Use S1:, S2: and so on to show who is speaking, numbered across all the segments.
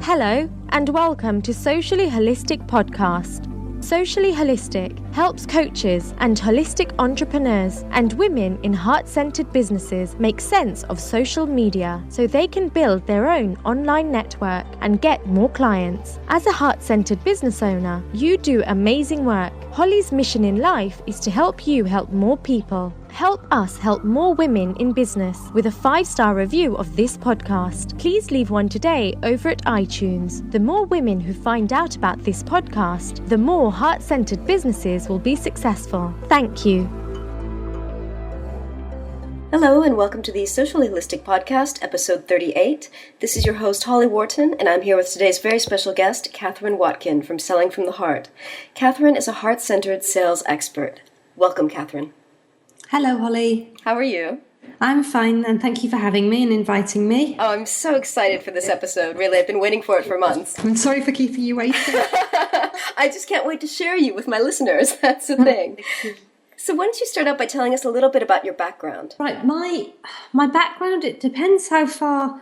S1: Hello, and welcome to Socially Holistic Podcast. Socially Holistic helps coaches and holistic entrepreneurs and women in heart-centered businesses make sense of social media so they can build their own online network and get more clients. As a heart-centered business owner, you do amazing work. Holly's mission in life is to help you help more people. Help us help more women in business with a 5-star review of this podcast. Please leave one today over at iTunes. The more women who find out about this podcast, the more heart-centered businesses will be successful. Thank you.
S2: Hello and welcome to the Socially Holistic Podcast, episode 38. This is your host, Holly Wharton, and I'm here with today's very special guest, Catherine Watkin from Selling from the Heart. Catherine is a heart-centered sales expert. Welcome, Catherine.
S3: Hello, Holly.
S2: How are you?
S3: I'm fine, and thank you for having me and inviting me.
S2: Oh, I'm so excited for this episode. Really, I've been waiting for it for months.
S3: I'm sorry for keeping you waiting.
S2: I just can't wait to share you with my listeners. That's the thing. So why don't you start out by telling us a little bit about your background?
S3: Right, my background, it depends how far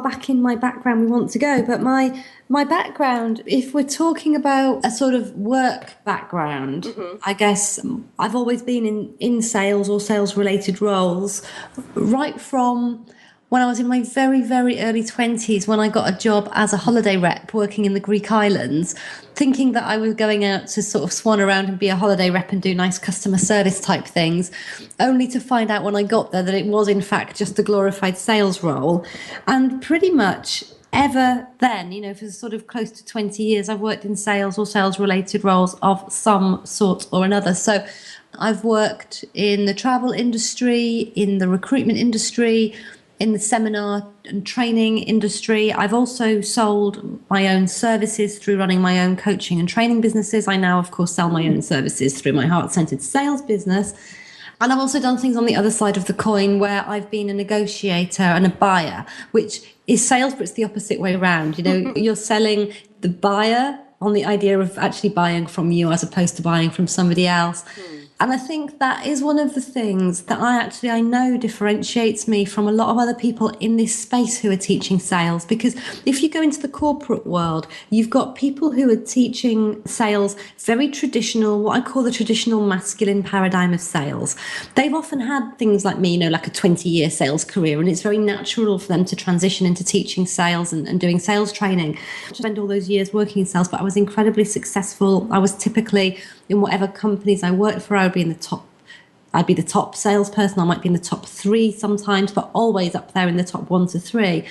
S3: back in my background we want to go, but my background, if we're talking about a sort of work background, I guess I've always been in sales or sales-related roles, right from when I was in my very, very early 20s, when I got a job as a holiday rep working in the Greek islands, thinking that I was going out to sort of swan around and be a holiday rep and do nice customer service type things, only to find out when I got there that it was in fact just a glorified sales role. And pretty much ever then, for sort of close to 20 years, I've worked in sales or sales-related roles of some sort or another. So I've worked in the travel industry, in the recruitment industry, in the seminar and training industry. I've also sold my own services through running my own coaching and training businesses. I now, of course, sell my own services through my heart-centered sales business. And I've also done things on the other side of the coin where I've been a negotiator and a buyer, which is sales, but it's the opposite way around. You're selling the buyer on the idea of actually buying from you as opposed to buying from somebody else. And I think that is one of the things that I know differentiates me from a lot of other people in this space who are teaching sales. Because if you go into the corporate world, you've got people who are teaching sales very traditional, what I call the traditional masculine paradigm of sales. They've often had things like me, like a 20-year sales career, and it's very natural for them to transition into teaching sales and doing sales training. I spent all those years working in sales, but I was incredibly successful. I was typically, in whatever companies I worked for, I'd be the top salesperson. I might be in the top 3 sometimes, but always up there in the top 1 to 3.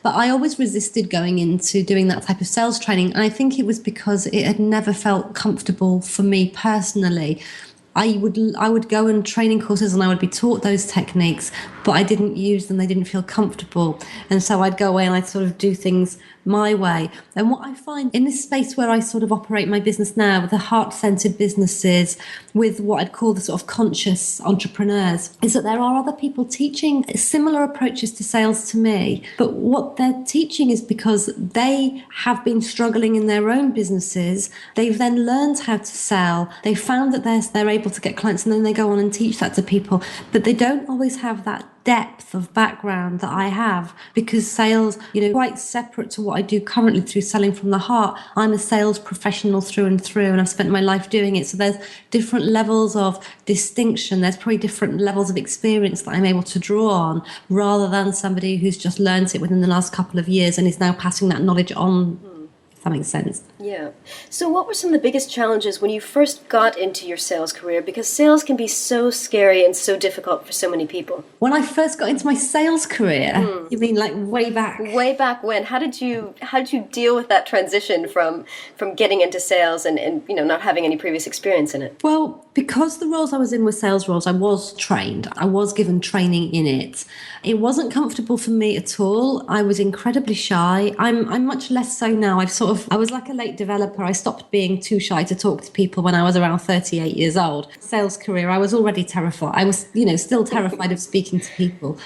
S3: But I always resisted going into doing that type of sales training. And I think it was because it had never felt comfortable for me personally. I would go on training courses and I would be taught those techniques, but I didn't use them. They didn't feel comfortable. And so I'd go away and I'd sort of do things my way. And what I find in this space where I sort of operate my business now, with the heart-centered businesses, with what I'd call the sort of conscious entrepreneurs, is that there are other people teaching similar approaches to sales to me. But what they're teaching is because they have been struggling in their own businesses. They've then learned how to sell. They found that they're able to get clients, and then they go on and teach that to people. But they don't always have that depth of background that I have, because sales, quite separate to what I do currently through Selling from the Heart. I'm a sales professional through and through, and I've spent my life doing it. So there's different levels of distinction. There's probably different levels of experience that I'm able to draw on, rather than somebody who's just learned it within the last couple of years and is now passing that knowledge on. If that makes sense.
S2: Yeah. So what were some of the biggest challenges when you first got into your sales career? Because sales can be so scary and so difficult for so many people.
S3: When I first got into my sales career, you mean like way back?
S2: Way back when? How did you deal with that transition from getting into sales and not having any previous experience in it?
S3: Well, because the roles I was in were sales roles, I was trained. I was given training in it. It wasn't comfortable for me at all. I was incredibly shy. I'm much less so now. I was like a late developer. I stopped being too shy to talk to people when I was around 38 years old. Sales career, I was already terrified. I was, still terrified of speaking to people.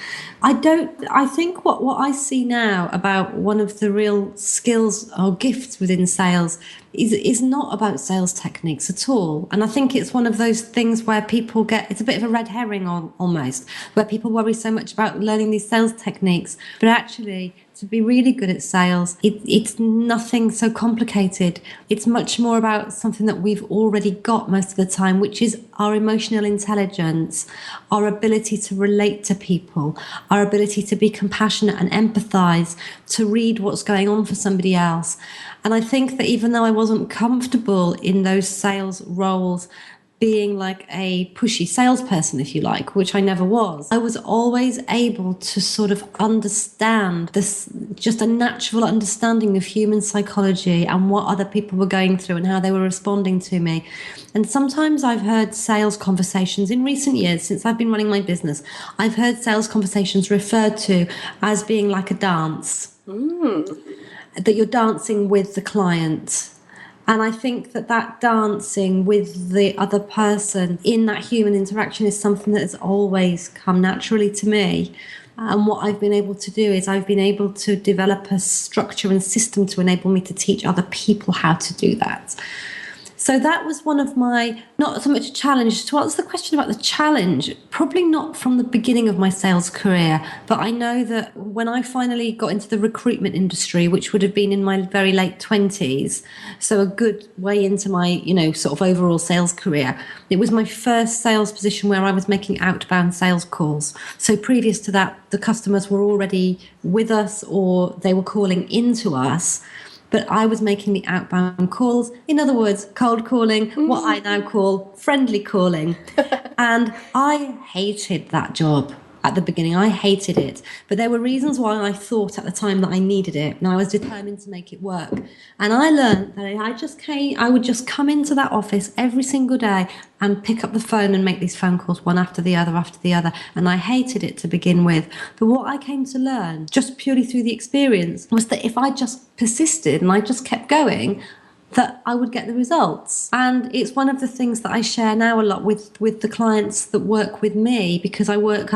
S3: I think what I see now about one of the real skills or gifts within sales is not about sales techniques at all. And I think it's one of those things where people it's a bit of a red herring almost, where people worry so much about learning these sales techniques. But actually, to be really good at sales, it's nothing so complicated. It's much more about something that we've already got most of the time, which is our emotional intelligence, our ability to relate to people, our ability to be compassionate and empathize, to read what's going on for somebody else. And I think that even though I wasn't comfortable in those sales roles, being like a pushy salesperson, if you like, which I never was, I was always able to sort of understand this, just a natural understanding of human psychology and what other people were going through and how they were responding to me. And sometimes I've heard sales conversations in recent years, since I've been running my business, I've heard sales conversations referred to as being like a dance, that you're dancing with the client. And I think that dancing with the other person in that human interaction is something that has always come naturally to me. And what I've been able to do is I've been able to develop a structure and system to enable me to teach other people how to do that. So that was one of my, not so much a challenge. To answer the question about the challenge, probably not from the beginning of my sales career, but I know that when I finally got into the recruitment industry, which would have been in my very late 20s, so a good way into my, sort of overall sales career, it was my first sales position where I was making outbound sales calls. So previous to that, the customers were already with us or they were calling into us. But I was making the outbound calls. In other words, cold calling, what I now call friendly calling. And I hated that job at the beginning. I hated it. But there were reasons why I thought at the time that I needed it. And I was determined to make it work. And I learned that I would just come into that office every single day and pick up the phone and make these phone calls one after the other. And I hated it to begin with. But what I came to learn, just purely through the experience, was that if I just persisted and I just kept going, that I would get the results. And it's one of the things that I share now a lot with the clients that work with me, because I work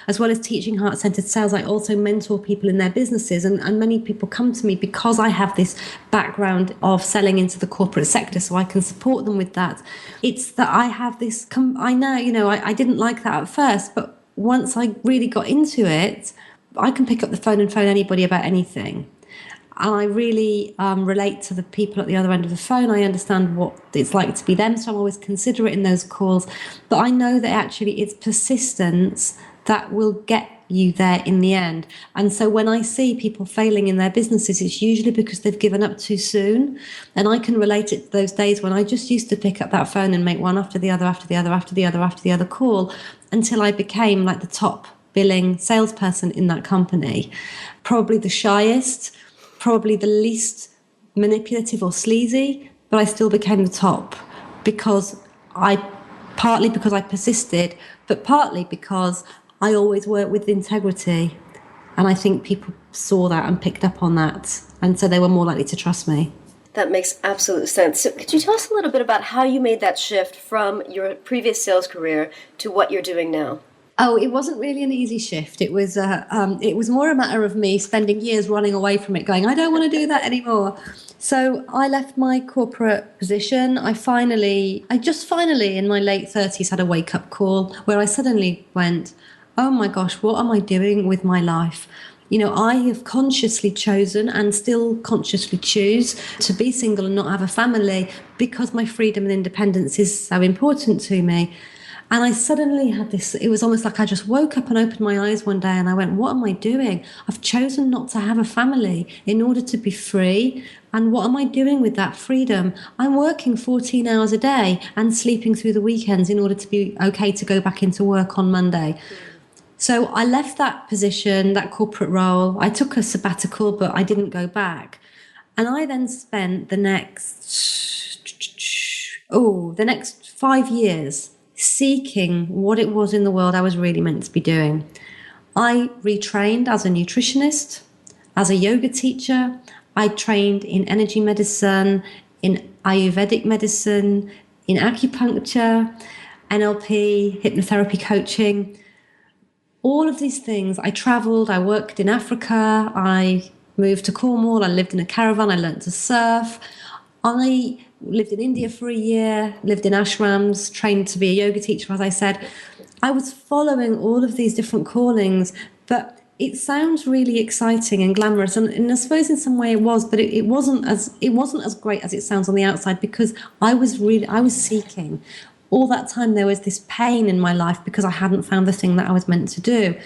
S3: as well as teaching heart-centered sales, I also mentor people in their businesses, and many people come to me because I have this background of selling into the corporate sector, so I can support them with that. It's that I have this, I didn't like that at first, but once I really got into it, I can pick up the phone and phone anybody about anything. And I really relate to the people at the other end of the phone. I understand what it's like to be them, so I'm always considerate in those calls. But I know that actually it's persistence that will get you there in the end. And so when I see people failing in their businesses, it's usually because they've given up too soon. And I can relate it to those days when I just used to pick up that phone and make one after the other call until I became like the top billing salesperson in that company. Probably the shyest, probably the least manipulative or sleazy, but I still became the top partly because I persisted, but partly because I always worked with integrity. And I think people saw that and picked up on that. And so they were more likely to trust me.
S2: That makes absolute sense. So could you tell us a little bit about how you made that shift from your previous sales career to what you're doing now?
S3: Oh, it wasn't really an easy shift. It was more a matter of me spending years running away from it, going, I don't want to do that anymore. So I left my corporate position. I just finally in my late 30s had a wake-up call where I suddenly went, oh my gosh, what am I doing with my life? I have consciously chosen and still consciously choose to be single and not have a family because my freedom and independence is so important to me. And I suddenly had this, it was almost like I just woke up and opened my eyes one day and I went, what am I doing? I've chosen not to have a family in order to be free. And what am I doing with that freedom? I'm working 14 hours a day and sleeping through the weekends in order to be okay to go back into work on Monday. So I left that position, that corporate role. I took a sabbatical, but I didn't go back. And I then spent the next 5 years seeking what it was in the world I was really meant to be doing. I retrained as a nutritionist, as a yoga teacher. I trained in energy medicine, in Ayurvedic medicine, in acupuncture, NLP, hypnotherapy coaching. All of these things. I traveled, I worked in Africa, I moved to Cornwall, I lived in a caravan, I learned to surf. I lived in India for a year, lived in ashrams, trained to be a yoga teacher, as I said. I was following all of these different callings, but it sounds really exciting and glamorous, and I suppose in some way it was, but it wasn't as great as it sounds on the outside, because I was seeking. All that time there was this pain in my life because I hadn't found the thing that I was meant to do.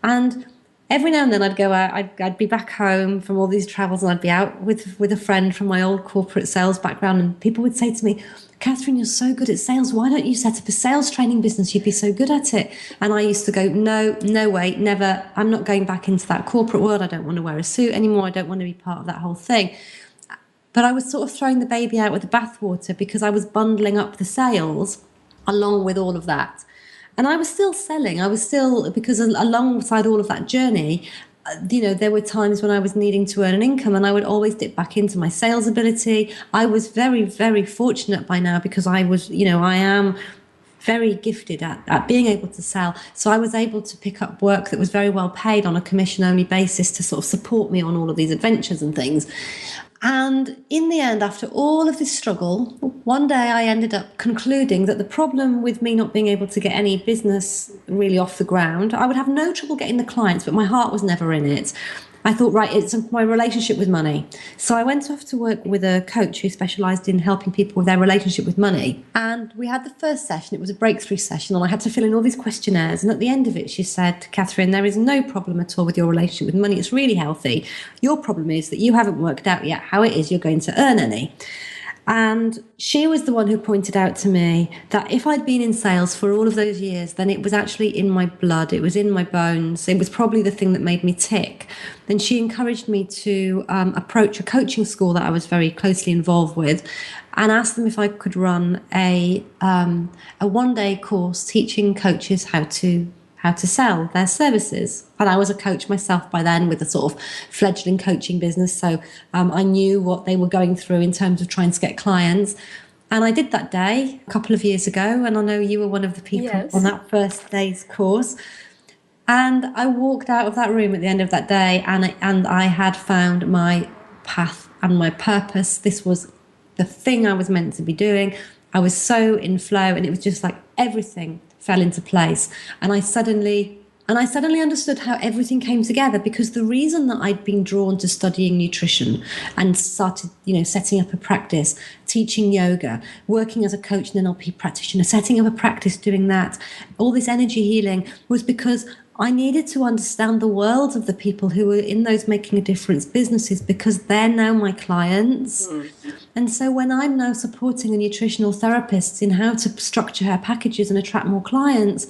S3: And every now and then I'd go out, I'd be back home from all these travels, and I'd be out with a friend from my old corporate sales background, and people would say to me, Catherine, you're so good at sales. Why don't you set up a sales training business? You'd be so good at it. And I used to go, no way, never. I'm not going back into that corporate world. I don't want to wear a suit anymore. I don't want to be part of that whole thing. But I was sort of throwing the baby out with the bathwater, because I was bundling up the sales along with all of that. And I was still selling. Because alongside all of that journey, there were times when I was needing to earn an income, and I would always dip back into my sales ability. I was very, very fortunate by now, because I am very gifted at being able to sell. So I was able to pick up work that was very well paid on a commission-only basis to sort of support me on all of these adventures and things. And in the end, after all of this struggle, one day I ended up concluding that the problem with me not being able to get any business really off the ground, I would have no trouble getting the clients, but my heart was never in it. I thought, right, it's my relationship with money. So I went off to work with a coach who specialised in helping people with their relationship with money. And we had the first session. It was a breakthrough session, and I had to fill in all these questionnaires. And at the end of it, she said, Catherine, there is no problem at all with your relationship with money. It's really healthy. Your problem is that you haven't worked out yet how it is you're going to earn any. And she was the one who pointed out to me that if I'd been in sales for all of those years, then it was actually in my blood. It was in my bones. It was probably the thing that made me tick. And she encouraged me to approach a coaching school that I was very closely involved with, and asked them if I could run a one-day course teaching coaches how to sell their services. And I was a coach myself by then, with a sort of fledgling coaching business. So I knew what they were going through in terms of trying to get clients. And I did that day a couple of years ago. And I know you were one of the people on that first day's course. And I walked out of that room at the end of that day, and I had found my path and my purpose. This was the thing I was meant to be doing. I was so in flow, and it was just like everything fell into place. And I suddenly understood how everything came together, because the reason that I'd been drawn to studying nutrition and started, setting up a practice, teaching yoga, working as a coach and NLP practitioner, setting up a practice doing that, all this energy healing, was because I needed to understand the worlds of the people who were in those making a difference businesses, because they're now my clients. And so when I'm now supporting a nutritional therapist in how to structure her packages and attract more clients,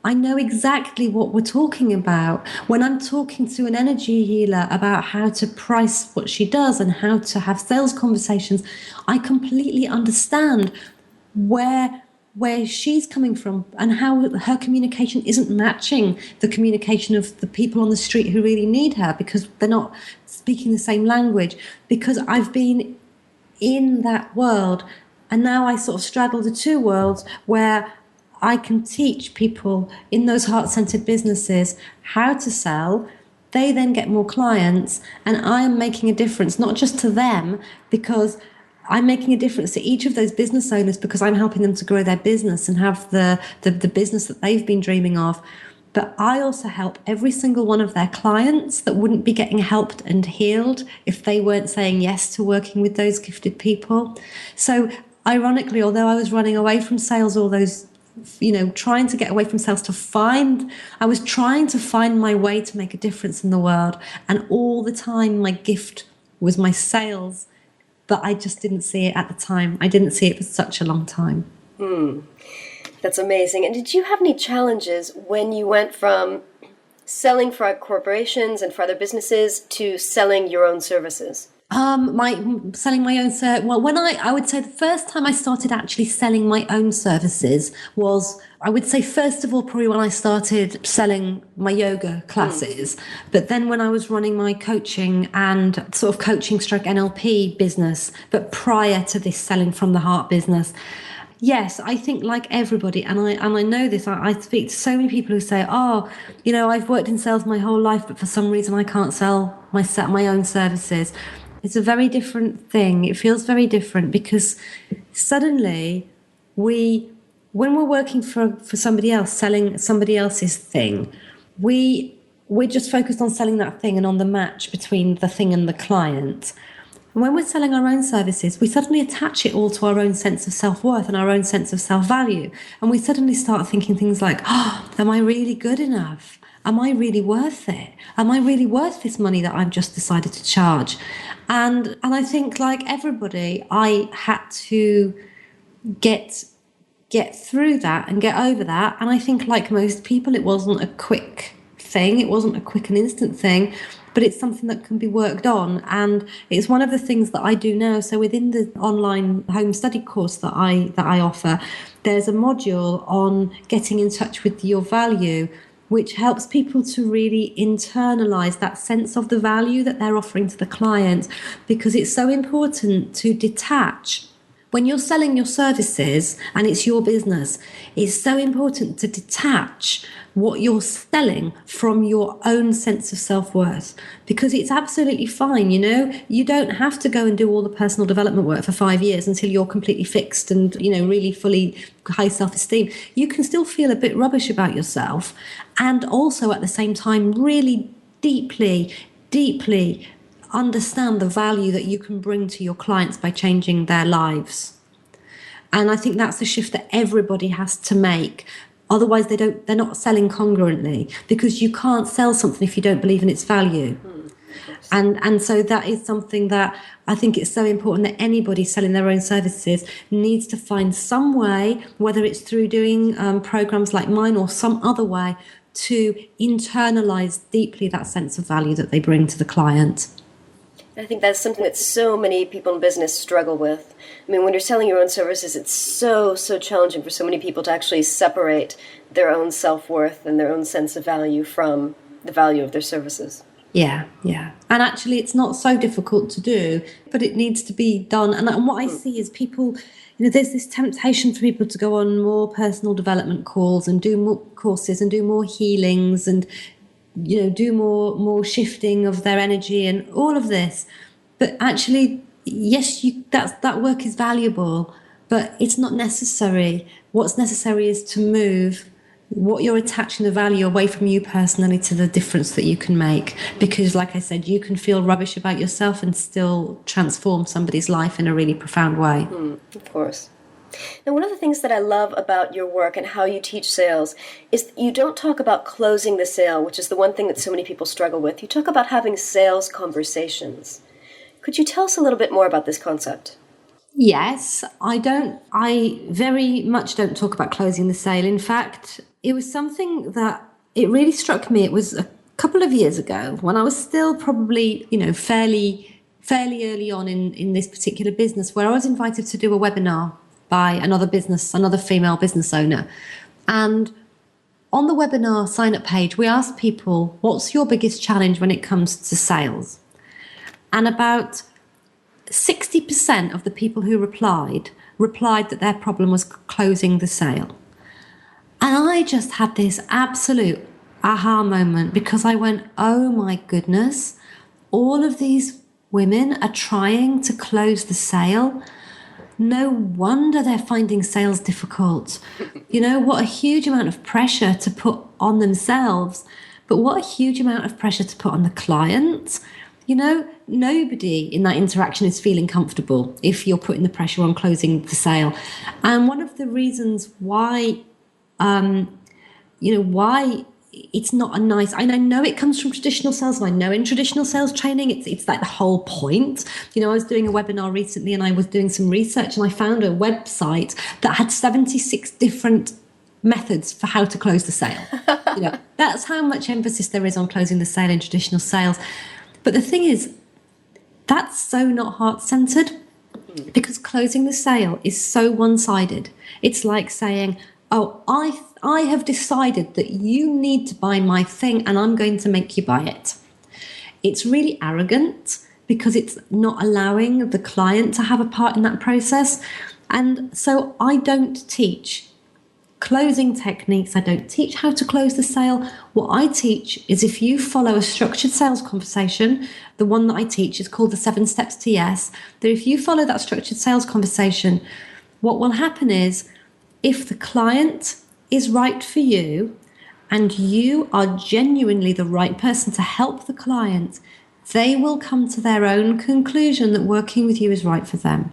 S3: I know exactly what we're talking about. When I'm talking to an energy healer about how to price what she does and how to have sales conversations, I completely understand where she's coming from and how her communication isn't matching the communication of the people on the street who really need her, because they're not speaking the same language. Because I've been in that world, and now I sort of straddle the two worlds, where I can teach people in those heart-centered businesses how to sell. They then get more clients, and I am making a difference, not just to them, because I'm making a difference to each of those business owners, because I'm helping them to grow their business and have the business that they've been dreaming of. But I also help every single one of their clients that wouldn't be getting helped and healed if they weren't saying yes to working with those gifted people. So ironically, although I was running away from sales all those, trying to get away from sales I was trying to find my way to make a difference in the world. And all the time, my gift was my sales. But I just didn't see it at the time. I didn't see it for such a long time.
S2: That's amazing. And did you have any challenges when you went from selling for corporations and for other businesses to selling your own services?
S3: Selling my own well, when I would say the first time I started actually selling my own services was, I would say, first of all, probably when I started selling my yoga classes. But then when I was running my coaching and sort of coaching stroke NLP business, but prior to this selling from the heart business. Yes, I think like everybody, and I know this, I speak to so many people who say, I've worked in sales my whole life, but for some reason I can't sell my own services. It's a very different thing. It feels very different because suddenly when we're working for somebody else, selling somebody else's thing, we're just focused on selling that thing and on the match between the thing and the client. And when we're selling our own services, we suddenly attach it all to our own sense of self-worth and our own sense of self-value. And we suddenly start thinking things like, oh, am I really good enough? Am I really worth it? Am I really worth this money that I've just decided to charge? And I think, like everybody, I had to get through that and get over that. And I think, like most people, it wasn't a quick thing. It wasn't a quick and instant thing, but it's something that can be worked on. And it's one of the things that I do now. So within the online home study course that I offer, there's a module on getting in touch with your value, which helps people to really internalize that sense of the value that they're offering to the client, because it's so important to detach. When you're selling your services and it's your business, it's so important to detach what you're selling from your own sense of self-worth, because it's absolutely fine. You don't have to go and do all the personal development work for 5 years until you're completely fixed and, really fully high self-esteem. You can still feel a bit rubbish about yourself and also at the same time really deeply understand the value that you can bring to your clients by changing their lives. And I think that's a shift that everybody has to make. Otherwise, they're not selling congruently, because you can't sell something if you don't believe in its value. And so that is something that I think it's so important that anybody selling their own services needs to find some way, whether it's through doing programs like mine or some other way, to internalize deeply that sense of value that they bring to the client.
S2: I think that's something that so many people in business struggle with. I mean, when you're selling your own services, it's so challenging for so many people to actually separate their own self-worth and their own sense of value from the value of their services.
S3: Yeah. And actually, it's not so difficult to do, but it needs to be done. And what I see is people, there's this temptation for people to go on more personal development calls and do more courses and do more healings and do more shifting of their energy and all of this. But actually, yes, that work is valuable, but it's not necessary. What's necessary is to move what you're attaching the value away from you personally to the difference that you can make. Because, like I said, you can feel rubbish about yourself and still transform somebody's life in a really profound way.
S2: Of course. Now, one of the things that I love about your work and how you teach sales is you don't talk about closing the sale, which is the one thing that so many people struggle with. You talk about having sales conversations. Could you tell us a little bit more about this concept?
S3: Yes, I very much don't talk about closing the sale. In fact, it was something that it really struck me. It was a couple of years ago when I was still probably, fairly early on in this particular business, where I was invited to do a webinar by another female business owner. And on the webinar sign-up page, we asked people, what's your biggest challenge when it comes to sales? And about 60% of the people who replied that their problem was closing the sale. And I just had this absolute aha moment, because I went, oh my goodness, all of these women are trying to close the sale. No wonder they're finding sales difficult. What a huge amount of pressure to put on themselves, but what a huge amount of pressure to put on the client. Nobody in that interaction is feeling comfortable if you're putting the pressure on closing the sale. And one of the reasons why it's not a nice, and I know it comes from traditional sales, and I know in traditional sales training it's like the whole point. I was doing a webinar recently and I was doing some research, and I found a website that had 76 different methods for how to close the sale. That's how much emphasis there is on closing the sale in traditional sales. But the thing is, that's so not heart-centered, because closing the sale is so one-sided. It's like saying, oh, I have decided that you need to buy my thing and I'm going to make you buy it. It's really arrogant, because it's not allowing the client to have a part in that process. And so I don't teach closing techniques. I don't teach how to close the sale. What I teach is if you follow a structured sales conversation, the one that I teach is called the 7 Steps to Yes, that if you follow that structured sales conversation, what will happen is if the client is right for you and you are genuinely the right person to help the client, they will come to their own conclusion that working with you is right for them.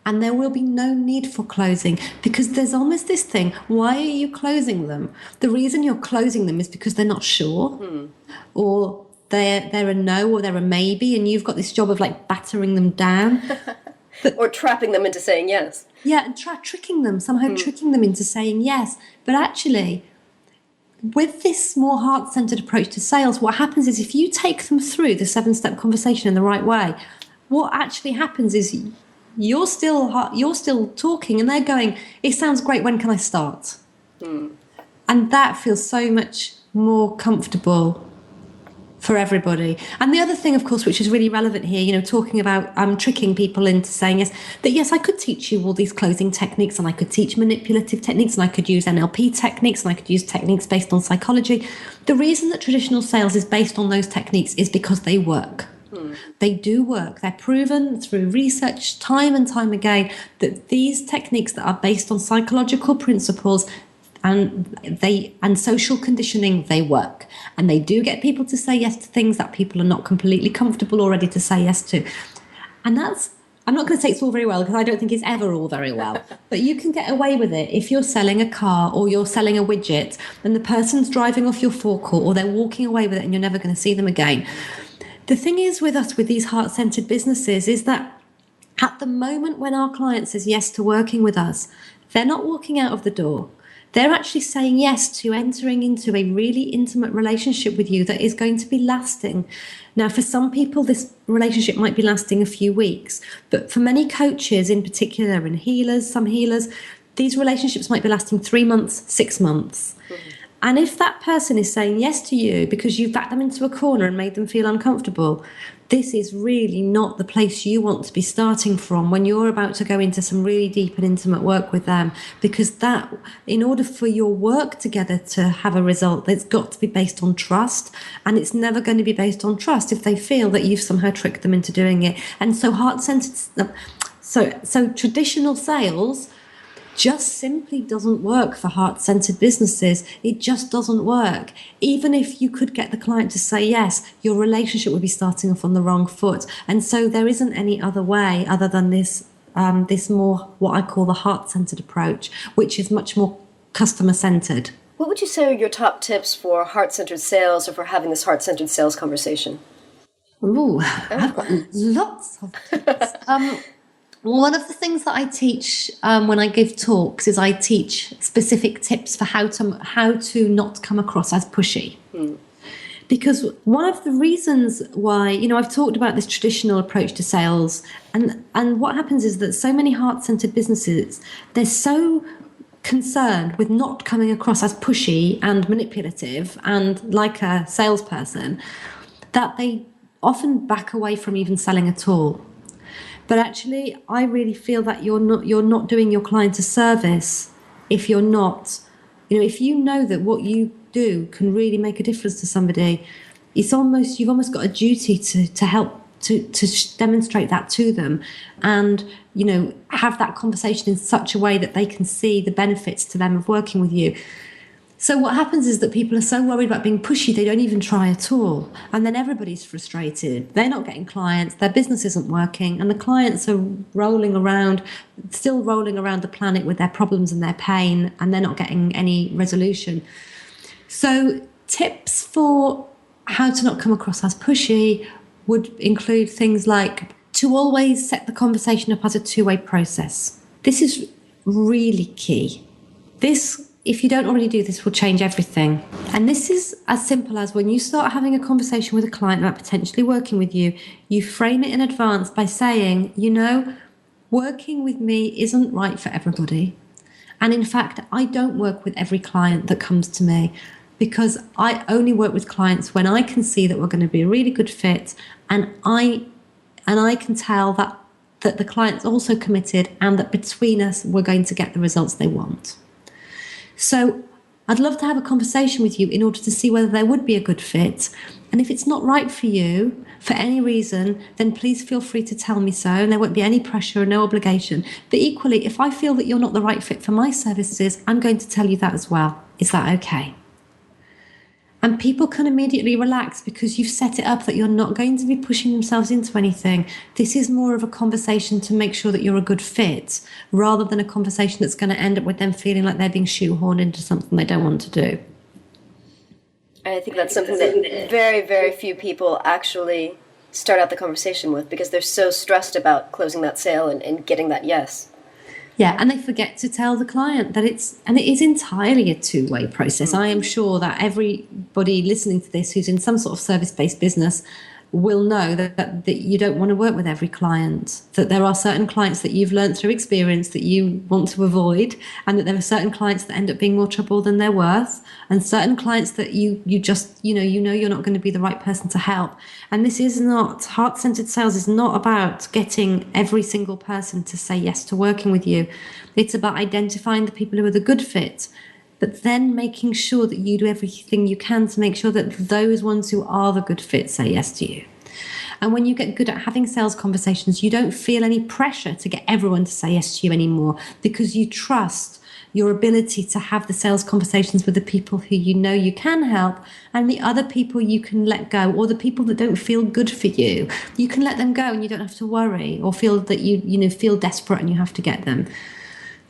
S3: And there will be no need for closing, because there's almost this thing, why are you closing them? The reason you're closing them is because they're not sure, or they're a no, or they're a maybe, and you've got this job of like battering them down.
S2: Or trapping them into saying yes.
S3: Yeah, and tricking them, somehow tricking them into saying yes. But actually, with this more heart-centered approach to sales, what happens is if you take them through the 7-step conversation in the right way, what actually happens is you're still talking and they're going, it sounds great, when can I start? And that feels so much more comfortable for everybody. And the other thing, of course, which is really relevant here, talking about tricking people into saying yes, that yes, I could teach you all these closing techniques, and I could teach manipulative techniques, and I could use NLP techniques, and I could use techniques based on psychology. The reason that traditional sales is based on those techniques is because they work. They do work. They're proven through research time and time again that these techniques that are based on psychological principles and social conditioning, they work. And they do get people to say yes to things that people are not completely comfortable or ready to say yes to. And that's, I'm not going to say it's all very well, because I don't think it's ever all very well. But you can get away with it if you're selling a car or you're selling a widget and the person's driving off your forecourt or they're walking away with it and you're never going to see them again. The thing is with us, with these heart-centered businesses, is that at the moment when our client says yes to working with us, they're not walking out of the door. They're actually saying yes to entering into a really intimate relationship with you that is going to be lasting. Now, for some people, this relationship might be lasting a few weeks, but for many coaches in particular, and healers, some healers, these relationships might be lasting 3 months, 6 months. And if that person is saying yes to you because you've backed them into a corner and made them feel uncomfortable, this is really not the place you want to be starting from when you're about to go into some really deep and intimate work with them. Because that, in order for your work together to have a result, it's got to be based on trust. And it's never going to be based on trust if they feel that you've somehow tricked them into doing it. And so heart-centered, so traditional sales just simply doesn't work for heart-centered businesses. It just doesn't work. Even if you could get the client to say yes, your relationship would be starting off on the wrong foot. And so there isn't any other way other than this more, what I call the heart-centered approach, which is much more customer-centered.
S2: What would you say are your top tips for heart-centered sales, or for having this heart-centered sales conversation?
S3: Ooh, I've got lots of tips. One of the things that I teach when I give talks is I teach specific tips for how to not come across as pushy. Because one of the reasons why, I've talked about this traditional approach to sales, and what happens is that so many heart-centered businesses, they're so concerned with not coming across as pushy and manipulative and like a salesperson that they often back away from even selling at all. But actually, I really feel that you're not doing your client a service if you're not, if you know that what you do can really make a difference to somebody, you've almost got a duty to help to demonstrate that to them, and have that conversation in such a way that they can see the benefits to them of working with you. So what happens is that people are so worried about being pushy, they don't even try at all. And then everybody's frustrated. They're not getting clients, their business isn't working, and the clients are still rolling around the planet with their problems and their pain, and they're not getting any resolution. So tips for how to not come across as pushy would include things like to always set the conversation up as a two-way process. This is really key. If you don't already do this, will change everything. And this is as simple as when you start having a conversation with a client about potentially working with you, you frame it in advance by saying, working with me isn't right for everybody. And in fact, I don't work with every client that comes to me, because I only work with clients when I can see that we're going to be a really good fit, and I can tell that the client's also committed, and that between us we're going to get the results they want. So I'd love to have a conversation with you in order to see whether there would be a good fit. And if it's not right for you, for any reason, then please feel free to tell me so, and there won't be any pressure or no obligation. But equally, if I feel that you're not the right fit for my services, I'm going to tell you that as well. Is that okay? And people can immediately relax because you've set it up that you're not going to be pushing themselves into anything. This is more of a conversation to make sure that you're a good fit, rather than a conversation that's going to end up with them feeling like they're being shoehorned into something they don't want to do.
S2: I think that's something that very, very few people actually start out the conversation with, because they're so stressed about closing that sale and getting that yes.
S3: Yeah, and they forget to tell the client that it is entirely a two-way process. I am sure that everybody listening to this who's in some sort of service-based business will know that you don't want to work with every client, that there are certain clients that you've learned through experience that you want to avoid, and that there are certain clients that end up being more trouble than they're worth, and certain clients that you just you know you're not going to be the right person to help. And this is not, heart-centered sales is not about getting every single person to say yes to working with you. It's about identifying the people who are the good fit, but then making sure that you do everything you can to make sure that those ones who are the good fit say yes to you. And when you get good at having sales conversations, you don't feel any pressure to get everyone to say yes to you anymore, because you trust your ability to have the sales conversations with the people who you know you can help, and the other people you can let go, or the people that don't feel good for you. You can let them go and you don't have to worry or feel that you feel desperate and you have to get them.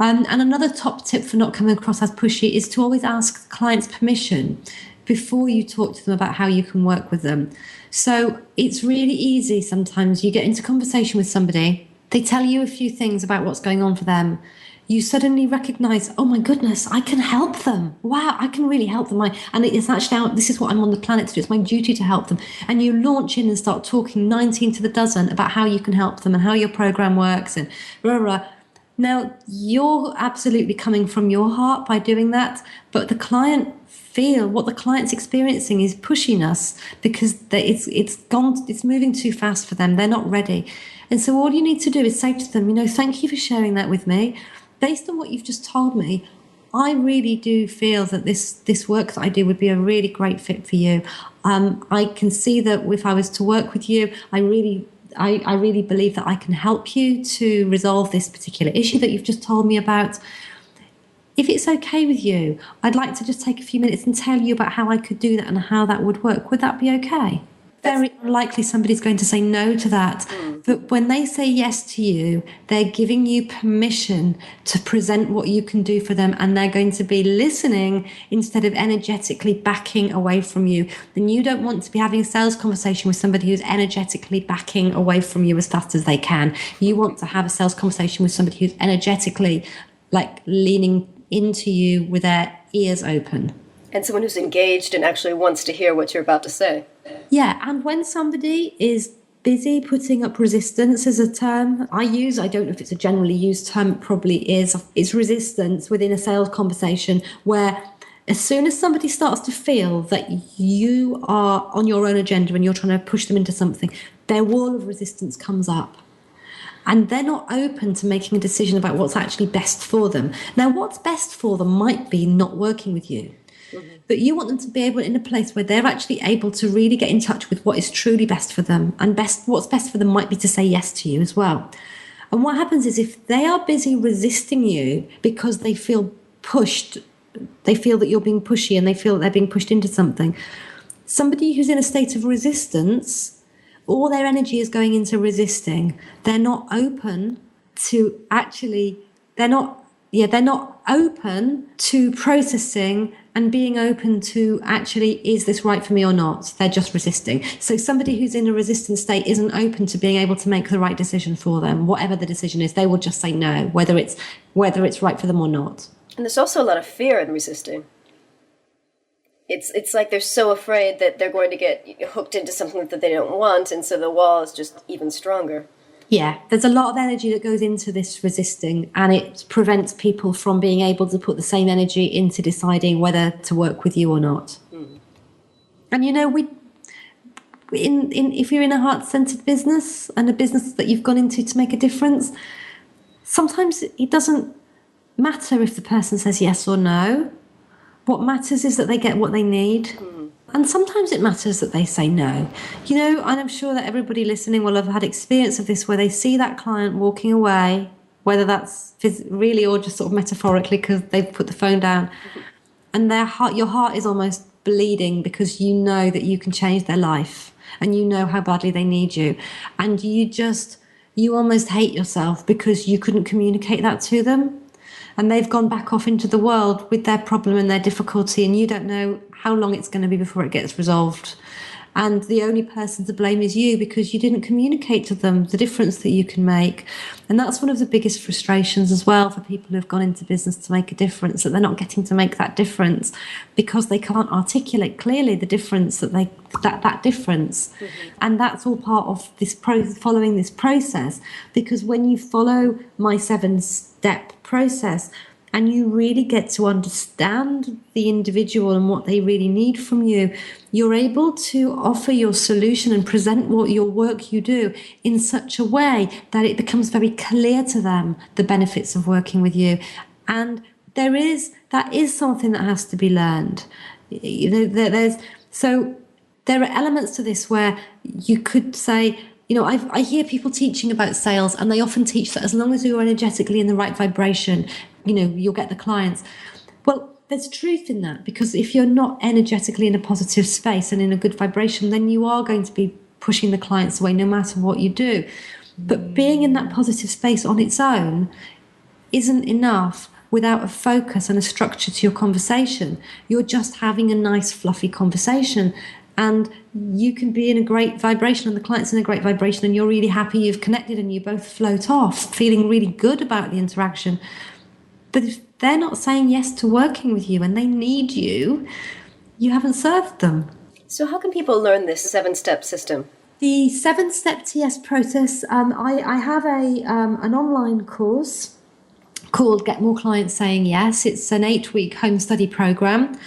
S3: And another top tip for not coming across as pushy is to always ask the client's permission before you talk to them about how you can work with them. So it's really easy sometimes. You get into conversation with somebody, they tell you a few things about what's going on for them. You suddenly recognize, oh my goodness, I can help them. Wow, I can really help them. And it's actually, this is what I'm on the planet to do. It's my duty to help them. And you launch in and start talking 19 to the dozen about how you can help them and how your program works and blah, blah, blah. Now, you're absolutely coming from your heart by doing that, but the client what the client's experiencing is pushiness, because it's moving too fast for them. They're not ready. And so all you need to do is say to them, thank you for sharing that with me. Based on what you've just told me, I really do feel that this work that I do would be a really great fit for you. I can see that if I was to work with you, I really believe that I can help you to resolve this particular issue that you've just told me about. If it's okay with you, I'd like to just take a few minutes and tell you about how I could do that and how that would work. Would that be okay? Very unlikely somebody's going to say no to that. But when they say yes to you, they're giving you permission to present what you can do for them, and they're going to be listening instead of energetically backing away from you. Then you don't want to be having a sales conversation with somebody who's energetically backing away from you as fast as they can. You want to have a sales conversation with somebody who's energetically leaning into you with their ears open.
S2: And someone who's engaged and actually wants to hear what you're about to say.
S3: Yeah, and when somebody is busy putting up resistance as a term I don't know if it's a generally used term, it probably is. It's resistance within a sales conversation, where as soon as somebody starts to feel that you are on your own agenda and you're trying to push them into something, their wall of resistance comes up. And they're not open to making a decision about what's actually best for them. Now, what's best for them might be not working with you. Mm-hmm. But you want them to be able, in a place where they're actually able to really get in touch with what is truly best for them. And what's best for them might be to say yes to you as well. And what happens is, if they are busy resisting you because they feel pushed, they feel that you're being pushy and they feel that they're being pushed into something, somebody who's in a state of resistance, all their energy is going into resisting. They're not open to they're not open to processing and being open to actually, is this right for me or not? They're just resisting. So somebody who's in a resistant state isn't open to being able to make the right decision for them. Whatever the decision is, they will just say no, whether it's right for them or not.
S2: And there's also a lot of fear in resisting. It's like they're so afraid that they're going to get hooked into something that they don't want, and so the wall is just even stronger.
S3: Yeah, there's a lot of energy that goes into this resisting, and it prevents people from being able to put the same energy into deciding whether to work with you or not. Mm. And if you're in a heart-centered business and a business that you've gone into to make a difference, sometimes it doesn't matter if the person says yes or no. What matters is that they get what they need. And sometimes it matters that they say no. And I'm sure that everybody listening will have had experience of this, where they see that client walking away, whether that's really or just sort of metaphorically because they've put the phone down, and your heart is almost bleeding because you know that you can change their life and you know how badly they need you. And you almost hate yourself because you couldn't communicate that to them. And they've gone back off into the world with their problem and their difficulty, and you don't know how long it's going to be before it gets resolved. And the only person to blame is you because you didn't communicate to them the difference that you can make. And that's one of the biggest frustrations as well for people who've gone into business to make a difference, that they're not getting to make that difference because they can't articulate clearly the difference that difference. And that's all part of this following this process, because when you follow my 7-step process, and you really get to understand the individual and what they really need from you, you're able to offer your solution and present your work you do in such a way that it becomes very clear to them the benefits of working with you. And that is something that has to be learned. So there are elements to this where you could say, I hear people teaching about sales, and they often teach that as long as you're energetically in the right vibration, you'll get the clients. Well, there's truth in that, because if you're not energetically in a positive space and in a good vibration, then you are going to be pushing the clients away no matter what you do. But being in that positive space on its own isn't enough without a focus and a structure to your conversation. You're just having a nice, fluffy conversation. And you can be in a great vibration and the client's in a great vibration and you're really happy you've connected and you both float off, feeling really good about the interaction. But if they're not saying yes to working with you and they need you, you haven't served them.
S2: So how can people learn this 7-step system?
S3: The 7-step TS process, I have an online course called Get More Clients Saying Yes. It's an 8-week home study program.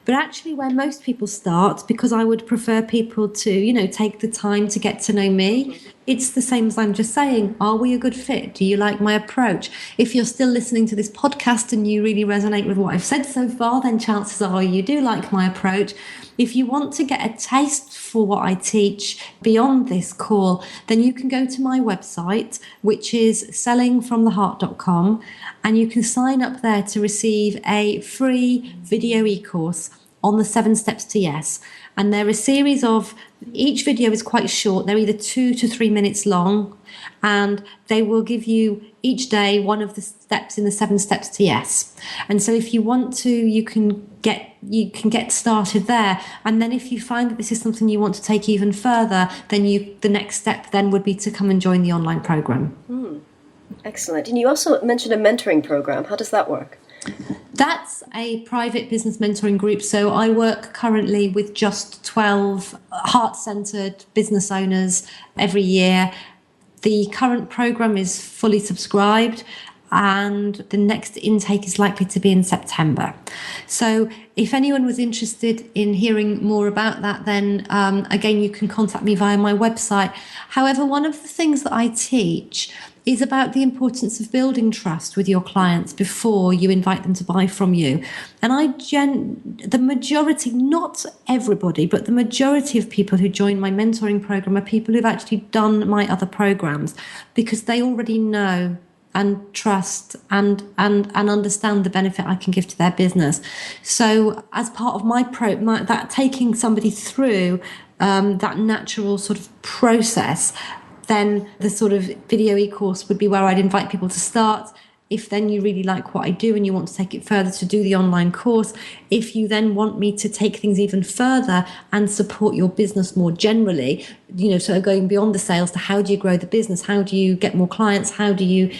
S3: But actually where most people start, because I would prefer people to, take the time to get to know me, it's the same as I'm just saying. Are we a good fit? Do you like my approach? If you're still listening to this podcast and you really resonate with what I've said so far, then chances are you do like my approach. If you want to get a taste for what I teach beyond this call, then you can go to my website, which is sellingfromtheheart.com, and you can sign up there to receive a free video e-course on the 7 steps to yes. And they're a series of, each video is quite short. They're either 2 to 3 minutes long, and they will give you each day one of the steps in the 7 steps to yes. And so if you want to, you can get started there. And then if you find that this is something you want to take even further, then the next step then would be to come and join the online program.
S2: Excellent. And you also mentioned a mentoring program. How does that work?
S3: That's a private business mentoring group. So I work currently with just 12 heart-centered business owners every year. The current program is fully subscribed, and the next intake is likely to be in September. So if anyone was interested in hearing more about that, then again, you can contact me via my website. However, one of the things that I teach is about the importance of building trust with your clients before you invite them to buy from you. And the majority, not everybody, but the majority of people who join my mentoring program are people who've actually done my other programs, because they already know and trust and understand the benefit I can give to their business. So as part of that taking somebody through that natural sort of process, then the sort of video e-course would be where I'd invite people to start. If then you really like what I do and you want to take it further, to do the online course. If you then want me to take things even further and support your business more generally, so going beyond the sales to how do you grow the business? How do you get more clients? How do you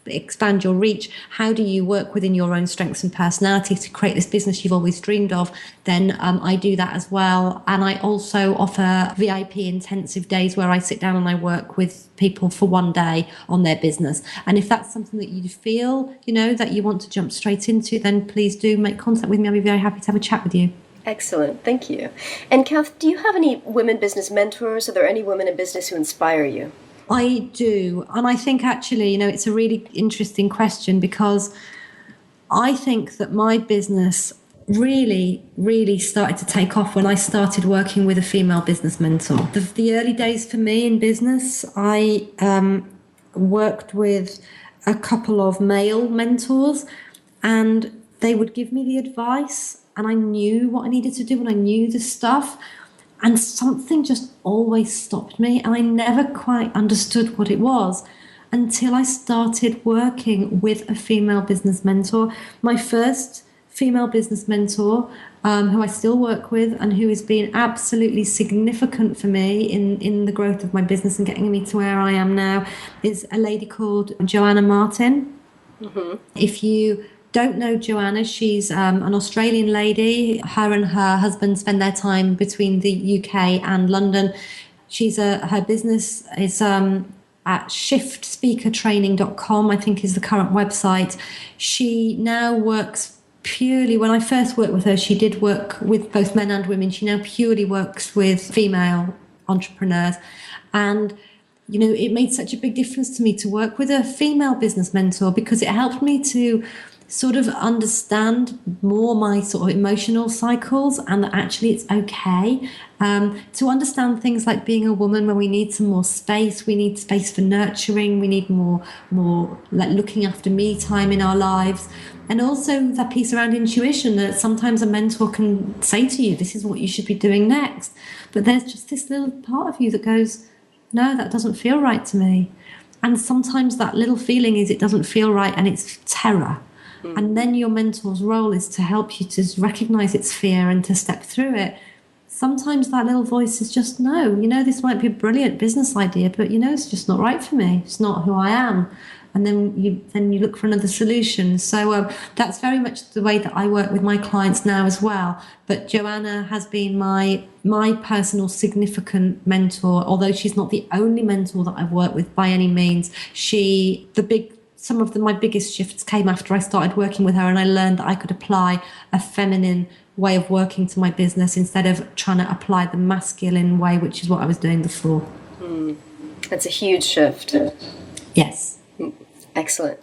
S3: expand your reach? How do you work within your own strengths and personality to create this business you've always dreamed of? Then I do that as well. And I also offer VIP intensive days where I sit down and I work with people for one day on their business. And if that's something that you feel, that you want to jump straight into, then please do make contact with me. I'll be very happy to have a chat with you.
S2: Excellent. Thank you. And Cath, do you have any women business mentors? Are there any women in business who inspire you?
S3: I do. And I think actually, it's a really interesting question, because I think that my business really started to take off when I started working with a female business mentor. The early days for me in business, I worked with a couple of male mentors, and they would give me the advice, and I knew what I needed to do and I knew the stuff, and something just always stopped me, and I never quite understood what it was until I started working with a female business mentor. My first female business mentor, who I still work with and who has been absolutely significant for me in the growth of my business and getting me to where I am now, is a lady called Joanna Martin. Mm-hmm. If you don't know Joanna, she's an Australian lady. Her and her husband spend their time between the UK and London. Her business is at shiftspeakertraining.com, I think is the current website. She now works purely, when I first worked with her, she did work with both men and women. She now purely works with female entrepreneurs. And, you know, it made such a big difference to me to work with a female business mentor, because it helped me to sort of understand more my sort of emotional cycles, and that actually it's okay to understand things like being a woman when we need some more space. We need space for nurturing. We need more like looking after me time in our lives. And also that piece around intuition, that sometimes a mentor can say to you, this is what you should be doing next. But there's just this little part of you that goes, no, that doesn't feel right to me. And sometimes that little feeling is it doesn't feel right, and it's terror. And then your mentor's role is to help you to recognize its fear and to step through it. Sometimes that little voice is just, no, you know, this might be a brilliant business idea, but you know, it's just not right for me. It's not who I am. And then you look for another solution. So that's very much the way that I work with my clients now as well. But Joanna has been my personal significant mentor, although she's not the only mentor that I've worked with by any means. Some of my biggest shifts came after I started working with her, and I learned that I could apply a feminine way of working to my business instead of trying to apply the masculine way, which is what I was doing before.
S2: That's a huge shift.
S3: Yes.
S2: Excellent.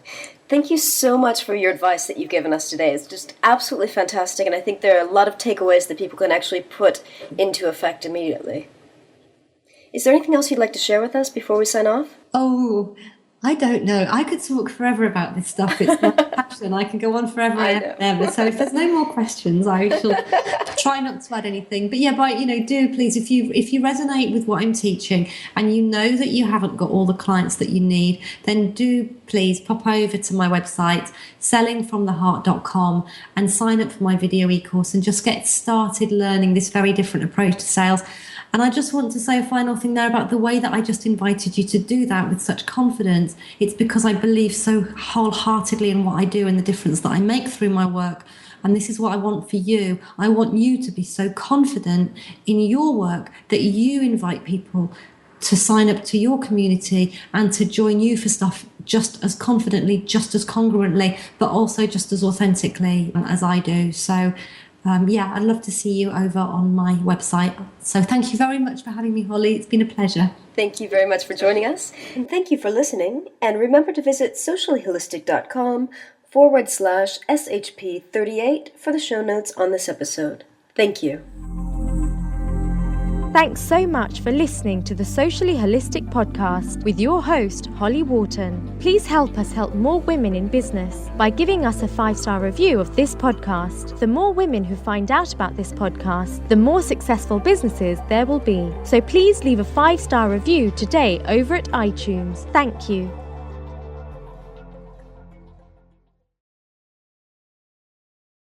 S2: Thank you so much for your advice that you've given us today. It's just absolutely fantastic, and I think there are a lot of takeaways that people can actually put into effect immediately. Is there anything else you'd like to share with us before we sign off?
S3: Oh, I don't know. I could talk forever about this stuff. It's my passion. I can go on forever and ever. So if there's no more questions, I shall try not to add anything. But yeah, do please, if you resonate with what I'm teaching and you know that you haven't got all the clients that you need, then do please pop over to my website, sellingfromtheheart.com, and sign up for my video e-course and just get started learning this very different approach to sales. And I just want to say a final thing there about the way that I just invited you to do that with such confidence. It's because I believe so wholeheartedly in what I do and the difference that I make through my work. And this is what I want for you. I want you to be so confident in your work that you invite people to sign up to your community and to join you for stuff just as confidently, just as congruently, but also just as authentically as I do. So I'd love to see you over on my website. So thank you very much for having me, Holly. It's been a pleasure.
S2: Thank you very much for joining us. And thank you for listening. And remember to visit sociallyholistic.com/SHP38 for the show notes on this episode. Thank you.
S1: Thanks so much for listening to the Socially Holistic Podcast with your host, Holly Wharton. Please help us help more women in business by giving us a 5-star review of this podcast. The more women who find out about this podcast, the more successful businesses there will be. So please leave a 5-star review today over at iTunes. Thank you.